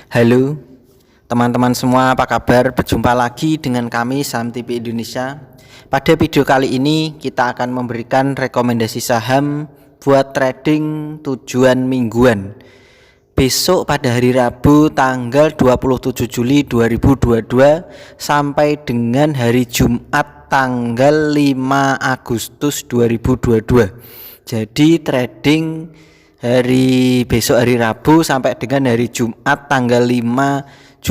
Halo teman-teman semua, apa kabar? Berjumpa lagi dengan kami Saham TV Indonesia. Pada video kali ini kita akan memberikan rekomendasi saham buat trading tujuan mingguan. Besok pada hari Rabu tanggal 27 Juli 2022 sampai dengan hari Jumat tanggal 5 Agustus 2022. Jadi trading hari besok hari Rabu sampai dengan hari Jumat tanggal 5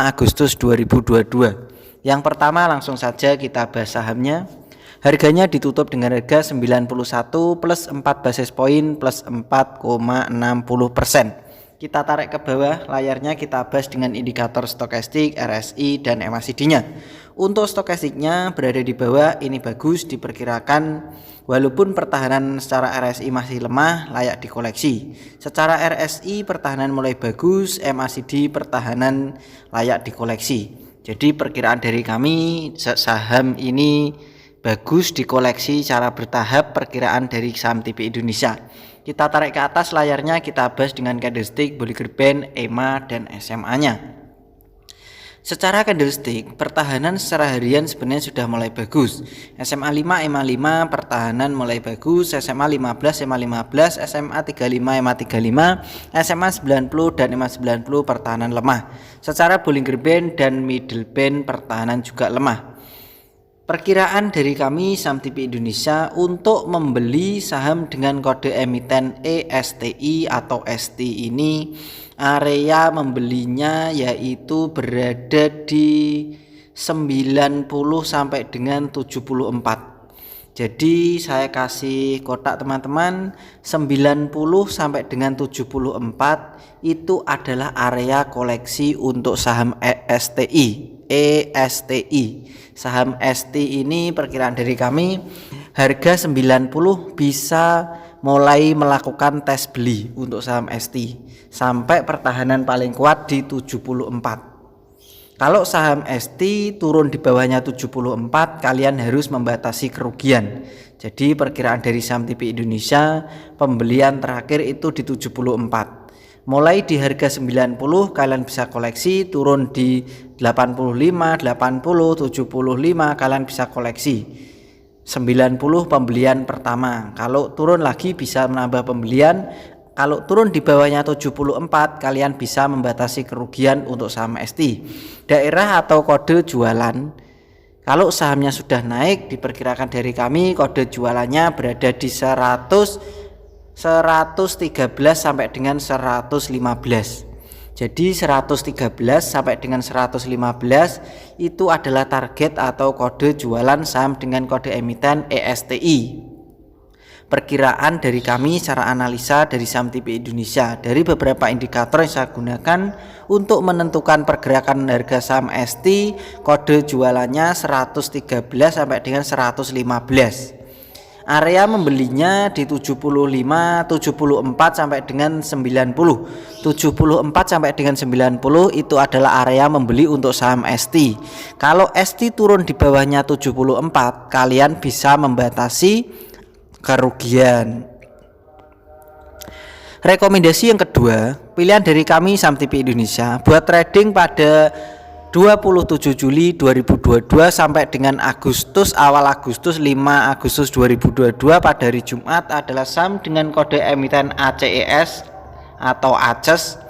Agustus 2022. Yang pertama langsung saja kita bahas sahamnya. Harganya ditutup dengan harga 91 plus 4 basis poin plus 4,60%. Kita tarik ke bawah layarnya, kita bahas dengan indikator stokastik, RSI dan MACD-nya. Untuk stokastiknya berada di bawah, ini bagus, diperkirakan walaupun pertahanan secara RSI masih lemah, layak dikoleksi. Secara RSI pertahanan mulai bagus, MACD pertahanan layak dikoleksi. Jadi perkiraan dari kami saham ini bagus dikoleksi secara bertahap, perkiraan dari Saham TV Indonesia. Kita tarik ke atas layarnya, kita bahas dengan candlestick, Bollinger Band, EMA dan SMA-nya. Secara candlestick, pertahanan secara harian sebenarnya sudah mulai bagus. SMA 5, EMA 5 pertahanan mulai bagus, SMA 15, EMA 15, SMA 35, EMA 35, SMA 90 dan EMA 90 pertahanan lemah. Secara Bollinger Band dan Middle Band pertahanan juga lemah. Perkiraan dari kami Saham TV Indonesia untuk membeli saham dengan kode emiten ESTI atau ST ini, area membelinya yaitu berada di 90 sampai dengan 74. Jadi saya kasih kotak teman-teman, 90 sampai dengan 74 itu adalah area koleksi untuk saham ESTI. Saham ST ini perkiraan dari kami harga 90 bisa mulai melakukan tes beli untuk saham ST sampai pertahanan paling kuat di 74. Kalau saham ST turun di bawahnya 74, kalian harus membatasi kerugian. Jadi perkiraan dari Saham TV Indonesia, pembelian terakhir itu di 74. Mulai di harga 90 kalian bisa koleksi, turun di 85, 80, 75 kalian bisa koleksi. 90 pembelian pertama. Kalau turun lagi bisa menambah pembelian. Kalau turun di bawahnya 74 kalian bisa membatasi kerugian untuk saham ST. Daerah atau kode jualan, kalau sahamnya sudah naik, diperkirakan dari kami kode jualannya berada di 113 sampai dengan 115. Jadi 113 sampai dengan 115 itu adalah target atau kode jualan saham dengan kode emiten ESTI. Perkiraan dari kami secara analisa dari Saham TV Indonesia, dari beberapa indikator yang saya gunakan untuk menentukan pergerakan harga saham ST, kode jualannya 113 sampai dengan 115. Area membelinya di 75, 74 sampai dengan 90. 74 sampai dengan 90 itu adalah area membeli untuk saham ST. Kalau ST turun di bawahnya 74, kalian bisa membatasi kerugian. Rekomendasi yang kedua, pilihan dari kami Saham TV Indonesia buat trading pada 27 Juli 2022 sampai dengan awal Agustus 5 Agustus 2022 pada hari Jumat adalah saham dengan kode emiten ACES atau ACES.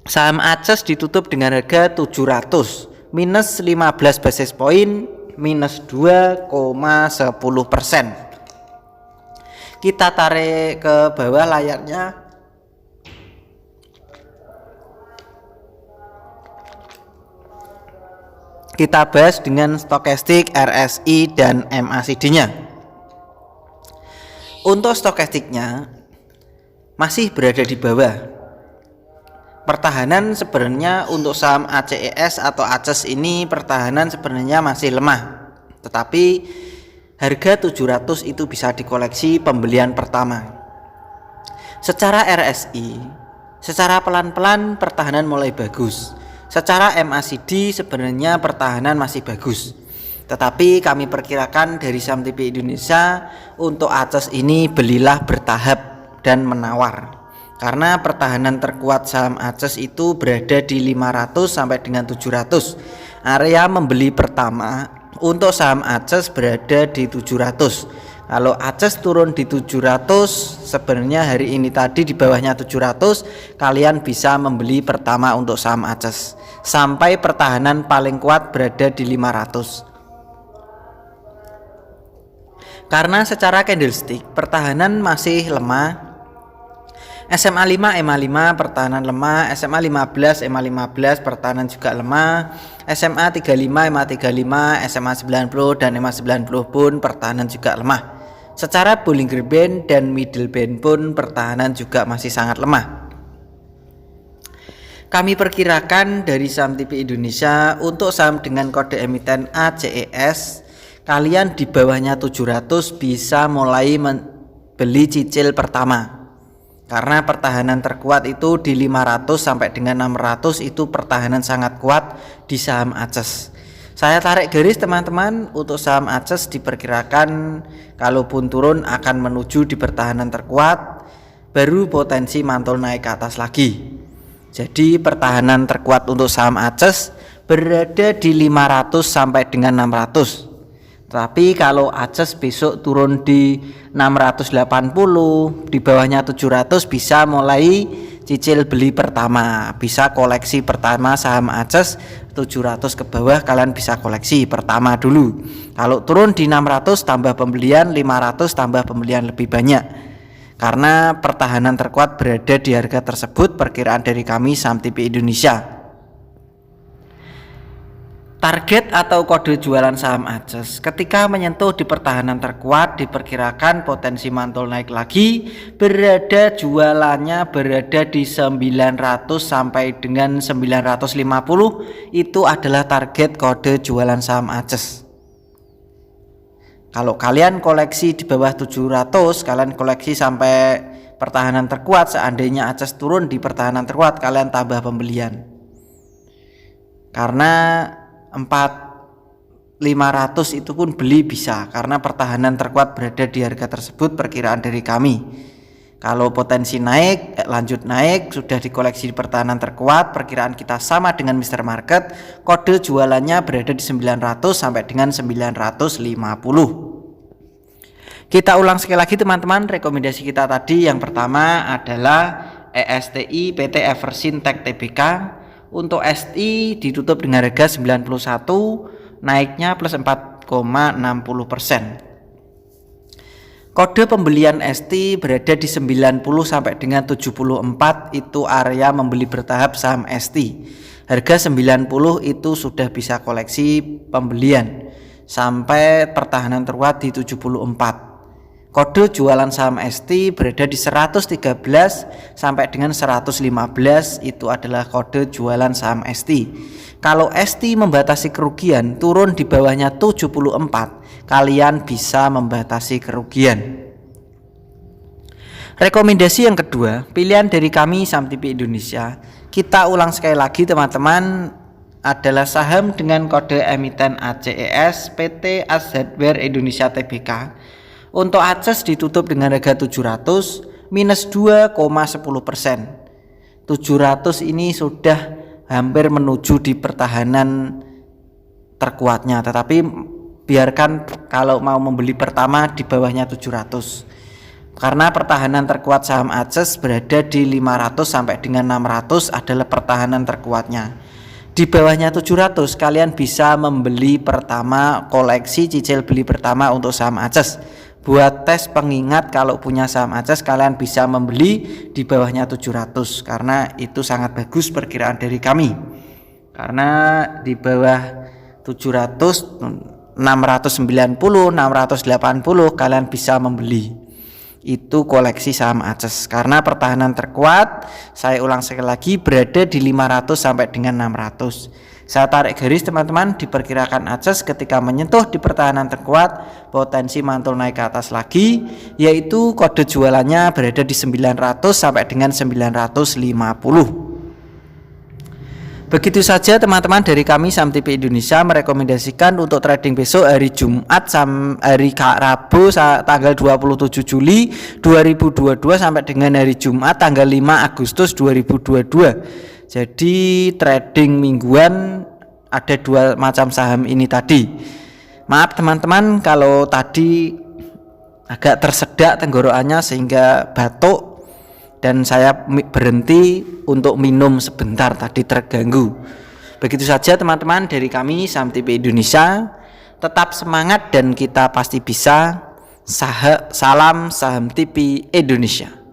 Saham ACES ditutup dengan harga 700 minus 15 basis poin minus 2,10%. Kita tarik ke bawah layarnya. Kita bahas dengan stokastik, RSI dan MACD-nya. Untuk stokastiknya masih berada di bawah. Pertahanan sebenarnya untuk saham ACES atau ACES ini pertahanan sebenarnya masih lemah. Tetapi harga 700 itu bisa dikoleksi pembelian pertama. Secara RSI, secara pelan-pelan pertahanan mulai bagus. Secara MACD sebenarnya pertahanan masih bagus. Tetapi kami perkirakan dari Saham TV Indonesia untuk ACES ini belilah bertahap dan menawar. Karena pertahanan terkuat saham ACES itu berada di 500 sampai dengan 700. Area membeli pertama untuk saham ACES berada di 700. Kalau ACES turun di 700, sebenarnya hari ini tadi di bawahnya 700, kalian bisa membeli pertama untuk saham ACES sampai pertahanan paling kuat berada di 500. Karena secara candlestick pertahanan masih lemah. SMA 5 EMA 5 pertahanan lemah, SMA 15 EMA 15 pertahanan juga lemah, SMA 35 EMA 35, SMA 90 dan EMA 90 pun pertahanan juga lemah. Secara Bollinger Band dan Middle Band pun pertahanan juga masih sangat lemah. Kami perkirakan dari saham TV Indonesia untuk saham dengan kode emiten ACES, kalian di bawahnya 700 bisa mulai beli cicil pertama. Karena pertahanan terkuat itu di 500 sampai dengan 600, itu pertahanan sangat kuat di saham ACES. Saya tarik garis teman-teman, untuk saham ACES diperkirakan kalaupun turun akan menuju di pertahanan terkuat, baru potensi mantul naik ke atas lagi. Jadi pertahanan terkuat untuk saham ACES berada di 500 sampai dengan 600. Tapi kalau ACES besok turun di 680, di bawahnya 700, bisa mulai cicil beli pertama, bisa koleksi pertama saham ACES 700 ke bawah, kalian bisa koleksi pertama dulu. Kalau turun di 600 tambah pembelian, 500 tambah pembelian lebih banyak. Karena pertahanan terkuat berada di harga tersebut, perkiraan dari kami saham TV Indonesia. Target atau kode jualan saham ACES ketika menyentuh di pertahanan terkuat diperkirakan potensi mantul naik lagi, berada jualannya berada di 900 sampai dengan 950, itu adalah target kode jualan saham ACES. Kalau kalian koleksi di bawah 700, kalian koleksi sampai pertahanan terkuat, seandainya ACES turun di pertahanan terkuat, kalian tambah pembelian. Karena 500 itu pun beli bisa, karena pertahanan terkuat berada di harga tersebut, perkiraan dari kami. Kalau potensi naik, lanjut naik, sudah dikoleksi di pertahanan terkuat, perkiraan kita sama dengan Mr. Market, kode jualannya berada di 900 sampai dengan 950. Kita ulang sekali lagi teman-teman, rekomendasi kita tadi yang pertama adalah ESTI PT Eversyn Tech Tbk. Untuk ST ditutup dengan harga 91, naiknya plus 4,60%. Kode pembelian ST berada di 90 sampai dengan 74, itu area membeli bertahap saham ST. Harga 90 itu sudah bisa koleksi pembelian sampai pertahanan terkuat di 74. Kode jualan saham ST berada di 113 sampai dengan 115, itu adalah kode jualan saham ST. Kalau ST membatasi kerugian turun di bawahnya 74, kalian bisa membatasi kerugian. Rekomendasi yang kedua, pilihan dari kami saham TV Indonesia. Kita ulang sekali lagi teman-teman, adalah saham dengan kode emiten ACES PT AS Hardware Indonesia Tbk. Untuk ACES ditutup dengan harga 700 minus 2,10%. 700 ini sudah hampir menuju di pertahanan terkuatnya, tetapi biarkan kalau mau membeli pertama di bawahnya 700. Karena pertahanan terkuat saham ACES berada di 500 sampai dengan 600 adalah pertahanan terkuatnya. Di bawahnya 700 kalian bisa membeli pertama, koleksi cicil beli pertama untuk saham ACES. Buat tes pengingat, kalau punya saham ACES kalian bisa membeli di bawahnya 700, karena itu sangat bagus perkiraan dari kami. Karena di bawah 700, 690, 680 kalian bisa membeli. Itu koleksi saham ACES. Karena pertahanan terkuat, saya ulang sekali lagi, berada di 500 sampai dengan 600. Saya tarik garis teman-teman, diperkirakan ACES ketika menyentuh di pertahanan terkuat potensi mantul naik ke atas lagi, yaitu kode jualannya berada di 900 sampai dengan 950. Begitu saja teman-teman dari kami Saham TV Indonesia merekomendasikan untuk trading besok hari Jumat hari Rabu tanggal 27 Juli 2022 sampai dengan hari Jumat tanggal 5 Agustus 2022. Jadi trading mingguan ada 2 macam saham ini tadi. Maaf teman-teman kalau tadi agak tersedak tenggorokannya sehingga batuk dan saya berhenti untuk minum sebentar, tadi terganggu. Begitu saja teman-teman dari kami Saham TV Indonesia. Tetap semangat dan kita pasti bisa. Salam Saham TV Indonesia.